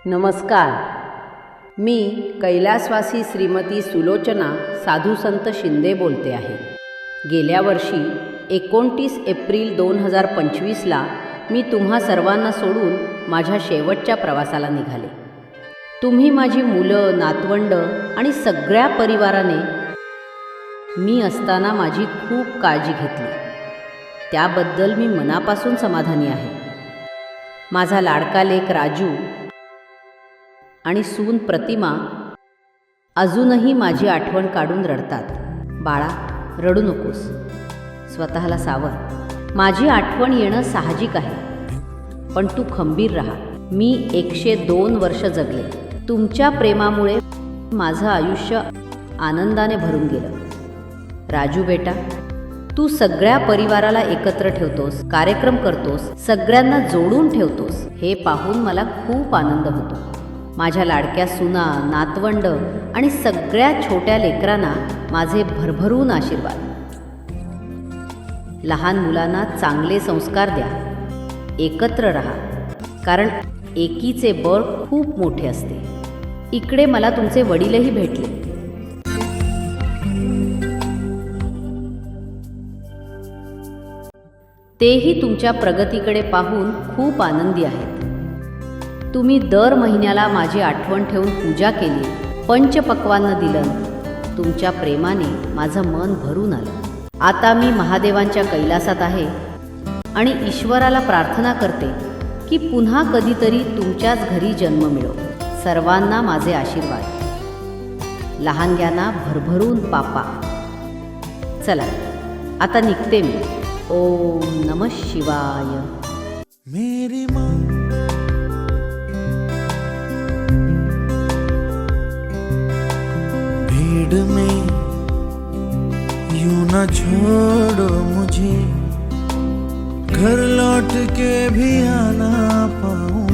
नमस्कार. मी कैलासवासी श्रीमती सुलोचना साधू संत शिंदे बोलते आहे. गेल्या वर्षी 29 एप्रिल 2025ला मी तुम्हा सर्वांना सोडून माझ्या शेवटच्या प्रवासाला निघाले. तुम्ही माझी मुलं, नातवंड आणि सगळ्या परिवाराने मी असताना माझी खूप काळजी घेतली. त्याबद्दल मी मनापासून समाधानी आहे. माझा लाडका लेक राजू आणि सून प्रतिमा अजूनही माझी आठवण काढून रडतात. बाळा, रडू नकोस, स्वतःला सावर. माझी आठवण येणं साहजिक आहे, पण तू खंबीर राहा. मी 102 वर्ष जगले. तुमच्या प्रेमामुळे माझं आयुष्य आनंदाने भरून गेलं. राजू बेटा, तू सगळ्या परिवाराला एकत्र ठेवतोस, कार्यक्रम करतोस, सगळ्यांना जोडून ठेवतोस. हे पाहून मला खूप आनंद होतो. माझ्या लाडक्या सुना, नातवंड आणि सगळ्या छोट्या लेकरांना माझे भरभरून आशीर्वाद. लहान मुलांना चांगले संस्कार द्या. एकत्र राहा, कारण एकीचे बळ खूप मोठे असते. इकडे मला तुमचे वडीलही भेटले. तेही तुमच्या प्रगतीकडे पाहून खूप आनंदी आहेत. तुम्ही दर महिन्याला माझी आठवण ठेवून पूजा केली, पंचपक्वान्न दिलं. तुमच्या प्रेमाने माझं मन भरून आलं. आता मी महादेवांच्या कैलासात आहे आणि ईश्वराला प्रार्थना करते की पुन्हा कधीतरी तुमच्याच घरी जन्म मिळो. सर्वांना माझे आशीर्वाद. लहानग्यांना भरभरून पापा. चला, आता निघते मी. ओम नमः शिवाय. मेरी माँ भीड़ में यूं न छोड़ो मुझे, घर लौट के भी आना पाऊं.